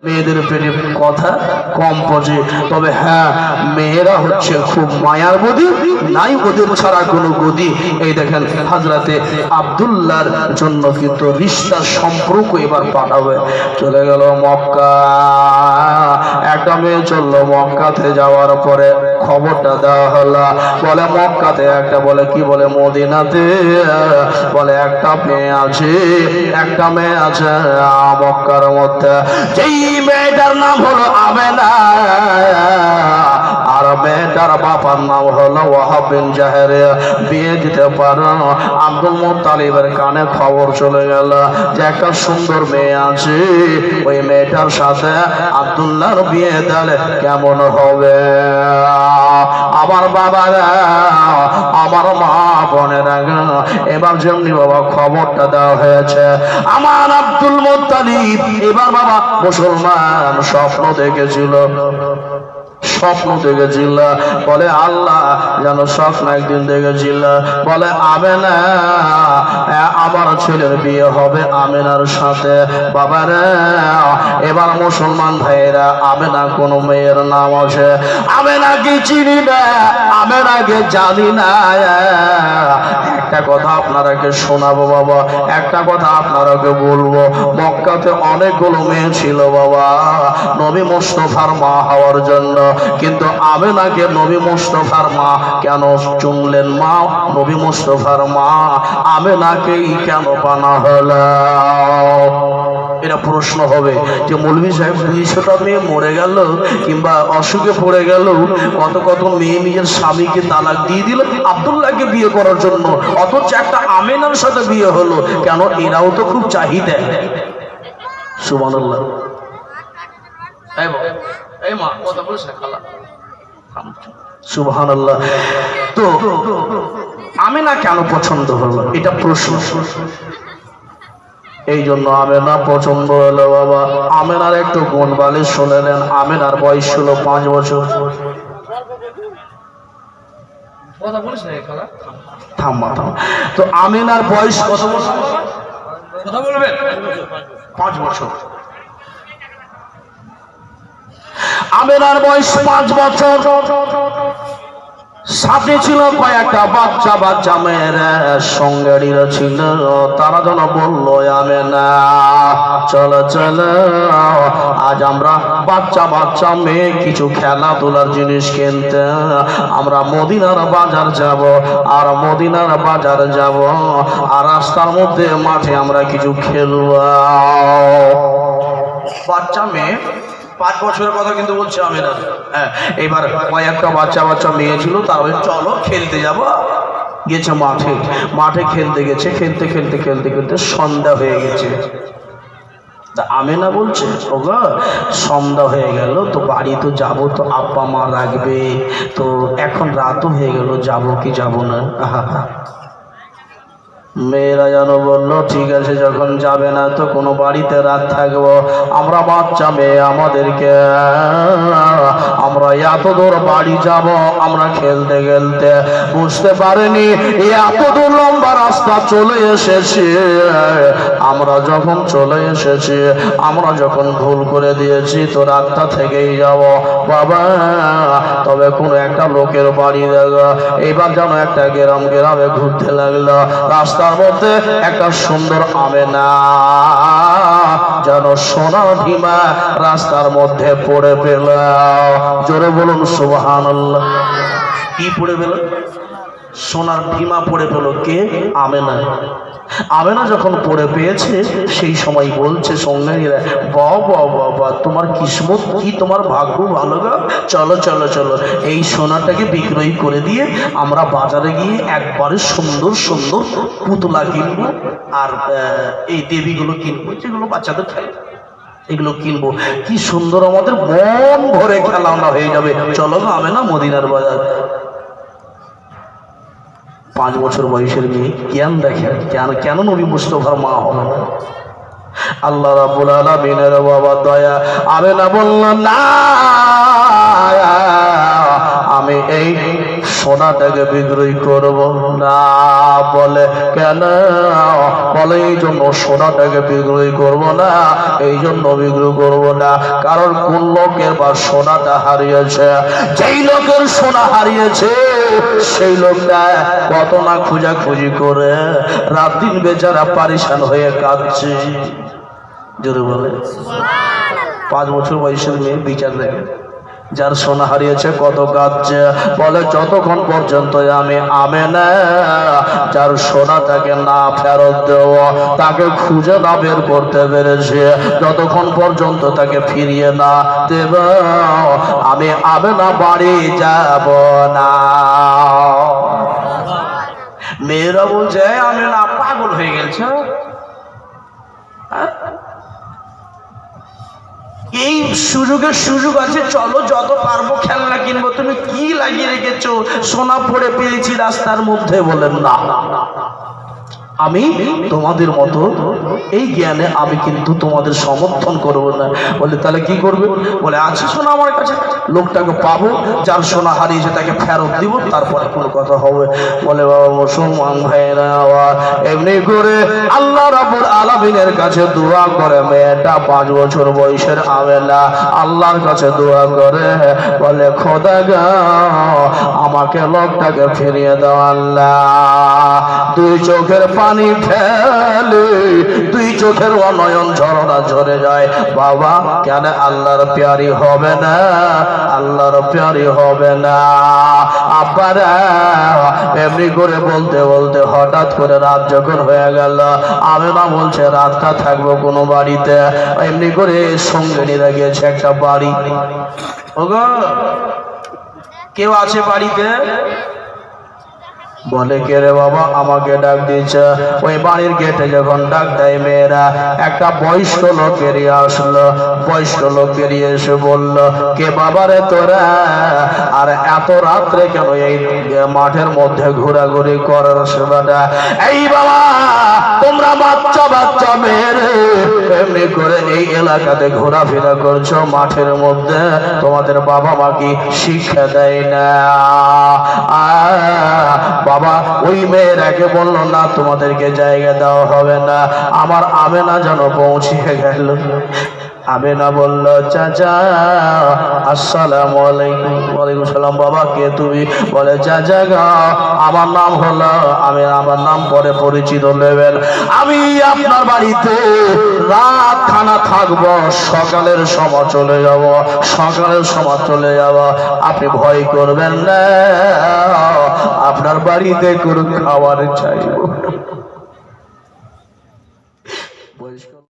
মেয়েদের পেটে কথা কম পচে, তবে হ্যাঁ মেয়েরা হচ্ছে খুব মায়ার গদি, নাই ওদের ছাড়া কোনো গদি। এই দেখেন হযরতে আব্দুল্লাহর জন্য কিন্তু রিশতার সম্পর্ক এবার পাঠাবে। চলে গেল মক্কা, একটা মেয়ে চললো মক্কাতে, যাওয়ার পরে খবরটা দেওয়া হলো, বলে মক্কাতে একটা, বলে কি, বলে মদিনাতে বলে একটা মেয়ে আছে, একটা মেয়ে আছে মক্কার মধ্যে, যেই মেয়েটার নাম হলো আমেনা, আর মেয়েটার বাবার নাম হলো ওয়াহাব বিন জাহের, বিয়ে দিতে পারো। আব্দুল মুত্তালিবের কানে খবর চলে গেল যে একটা সুন্দর মেয়ে আছে, ওই মেয়েটার সাথে আব্দুল্লাহর বিয়ে দিলে কেমন হবে। আমার বাবারা, আমার মা বোনেরা, এবার যেমনি বাবা খবরটা দেওয়া হয়েছে, আমার আব্দুল মুত্তালিব এবার বাবা মুসলমান স্বপ্ন দেখেছিল, স্বপ্ন দেখেছিল, বলে আল্লাহ যেন স্বপ্ন একদিন দেখেছিল, বলে আমেনা, আমার ছেলের বিয়ে হবে আমেনার সাথে। বাবারে এবার মুসলমান ভাইয়েরা, আমেনা কোন মেয়ের নাম আছে, আমেনাকে চিনি না, আমেনাকে জানি না। একটা কথা আপনারাকে শোনাবো বাবা, একটা কথা আপনারাকে বলবো, মক্কাতে অনেকগুলো মেয়ে ছিল বাবা নবী মুস্তাফার মা হওয়ার জন্য, কিন্তু আমেনাকে নবী মুস্তাফার মা কেন চুনলেন? মা নবী মুস্তাফার মা, আমেনাকেই কেন বানা হলো? এটা প্রশ্ন হবে যে মৌলভী সাহেব 200টা মেয়ে মরে গেল কিংবা অসুখে পড়ে গেল, কত কত মেয়ে নিজের স্বামীকে তালাক দিয়ে দিল আব্দুল্লাহকে বিয়ে করার জন্য, অথচ একটা আমেনার সাথে বিয়ে হলো কেন? এরাও তো খুব চাহিদা। সুবহানাল্লাহ। এই মা কথা বলিস না খালা। সুবহানাল্লাহ। তো আমেনা কেন পছন্দ হলো এটা প্রশ্ন। এই জন্য আমেনা পছন্দ হলো বাবা। আমেনার একটু গুণ বালি শুনে নেন। আমেনার বয়স ছিল 5 বছর। কথা বলিস না খালা, থাম। তো আমেনার বয়স কত বছর? কথা বলবেন? 5 বছর। আমেনার বয়স 5 বছর। সাথে ছিল কয়েকটা বাচ্চা মেয়েরা, সঙ্গেরা ছিল, তারা যেন বললো আমেনা চলো চলো আজ আমরা বাচ্চা মেয়ে কিছু খেলাধুলার জিনিস কিনতে আমরা মদিনার বাজার যাব, আর মদিনার বাজার যাব আর রাস্তার মধ্যে মাঠে আমরা কিছু খেলব। বাচ্চা মেয়ে 5 বছরের কথা কিন্তু বলছে আমেনা। হ্যাঁ, এবার কয়েকটা বাচ্চা মেয়ে ছিল, তাহলে চলো খেলতে যাব। গেছে মাঠে খেলতে গেছে, খেলতে সন্ধ্যা হয়ে গেছে। আমেনা বলছে ওগো সন্ধ্যা হয়ে গেল, তো বাড়ি তো যাবো, তো আব্বা মা রাখবে, তো এখন রাতও হয়ে গেল, যাবো কি যাবো না। মেয়েরা যেন বললো ঠিক আছে, যখন যাবে না তো কোনো বাড়িতে রাত থাকবো। আমরা বাচ্চা মেয়ে, আমাদেরকে আমরা এত দূর বাড়ি যাব, আমরা খেলতে বুঝতে পারিনি এত দূর লম্বা রাস্তা চলে এসেছি। আমরা যখন চলে এসেছি, আমরা যখন ভুল করে দিয়েছি, তো রাতটা থেকেই যাব বাবা। তবে কোনো একটা লোকের বাড়ি দেখো। এইবার যেন একটা গ্রামে ঘুরতে লাগলো, রাস্তার মধ্যে একটা সুন্দর আমেনা যেন সোনার ডিমা রাস্তার মধ্যে পড়ে পেল। জোরে বলুন সুবহানাল্লাহ। কি পড়ে পেল? সোনার ডিমা পড়ে পেল। কে? আমেনা। আমেনা যখন পড়ে পেয়েছে, সেই সময় বলছে সঙ্গীরা, বাবা তোমার কিসমত কি, তোমার ভাগ্য ভালো গো, চলো এই সোনাটাকে বিক্রয় করে দিয়ে আমরা বাজারে গিয়ে একবারে সুন্দর পুতলা কিনবো, আর এই দেবীগুলো কিনবো যেগুলো বাচ্চাদের খায়, এগুলো কিনবো। কি সুন্দর আমাদের মন ভরে খেলানো হয়ে যাবে, চলো গো আমেনা মদিনার বাজার। 5 বছর বয়সের মেয়ে জ্ঞান দেখেন, কেন নবী মুস্তাফার মা হবে না? আল্লাহ রাব্বুল আলামিনের বাবা দয়া। আমেনা বলল না, আমি এই সোনাটাকে বিক্রয় করব না। বলে কেন? বলে এই জন্য সোনাটাকে বিক্রয় করব না, এই জন্য বিক্রয় করব না কারণ কোন লোকের বা সোনাটা হারিয়েছে, যেই লোকের সোনা হারিয়েছে সেই লোকটা কত না খোঁজাখুঁজি করে রাত দিন বেচারা পারিশান হয়ে কাঁদছে। জোরে বলে 5 বছর বয়সের মেয়ে বিচার দেখে যার সোনা হারিয়েছে কত কাঁদছে। বলে যতক্ষণ পর্যন্ত আমি না যার সোনাটাকে না ফেরত দেব, তাকে খুঁজে না বের করতে পেরেছে, যতক্ষণ পর্যন্ত তাকে ফিরিয়ে না দেব আমি না বাড়ি যাব না। মেয়েরা বলছে আমি না পাগল হয়ে গেছে। এই সুযোগ আছে, চলো যত পারবো খেলনা কিনবো। তুমি কি লাগিয়ে রেখেছো? সোনা পড়ে পেয়েছি রাস্তার মধ্যে। বলেন না, আমি তোমাদের মতো এই জ্ঞানে আমি কিন্তু তোমাদের সমর্থন করব না। বলে তাহলে কি করবে? বলে আছে সোনা আমার কাছে, লোকটাকে পাবো, যার সোনা হারিয়েছে তাকে ফেরত দিব, তারপরে কোনো কথা হবে। বলে বাবা মুসলমান ভাইরা, এমনি করে আল্লাহ রাব্বুল আলামিনের কাছে দোয়া করে মেয়েটা 5 বছর বয়সের আমেনা আল্লাহর কাছে দোয়া করে, বলে খোদা গো আমাকে লোকটাকে ফিরিয়ে দাও আল্লাহ। 2 চোখের পানি ফেলে 2 চোখের অনয়ন ঝরনা ঝরে যায়। বাবা কেন আল্লাহর প্যারি হবে না? আল্লাহর প্যারি হবে না। আব্বারা এমনি করে বলতে বলতে হঠাৎ করে রাত যখন হয়ে গেল, আমেনা বলছে রাতটা থাকবো কোনো বাড়িতে। এমনি করে সঙ্গে নিয়ে গিয়েছে একটা বাড়ি। ওগো কেউ আছে বাড়িতে? বলে কে রে বাবা? আমাকে ডাক দিয়েছে। ওই বাড়ির গেটে যখন ডাক দেয় মেয়েরা, একটা বয়স্ক লোক বেরিয়ে আসলো। বয়স্ক লোক বেরিয়ে এসে বলল, কে বাবা রে তোরা? আর এত রাত্রে কেন এই মাঠের মধ্যে ঘোরাঘুরি করার সেবাটা? এই বাবা তোমরা বাচ্চা বাচ্চা মেয়েরে এমনি করে এই এলাকাতে ঘোরাফেরা করছো মাঠের মধ্যে, তোমাদের বাবা মা কি শিক্ষা দেয় না? বাবা ওই মেয়েরাকে বলল না তোমাদেরকে জায়গা দেওয়া হবে না। আমার আমেনা যেন পৌঁছে গেল। আমেনা বলল চাচা আসসালামু আলাইকুম। ওয়ালাইকুম সালাম। বাবা কে তুমি? বলে চাচা গো আমার নাম হলো আমার নাম পরে পরিচিত নেবেন। আমি আপনার বাড়িতে রাত খানা থাকবো, সকালের সময় চলে যাব। সকালের সময় চলে যাব, আপনি ভয় করবেন না, আপনার বাড়িতে কোনো খাবার চাইব।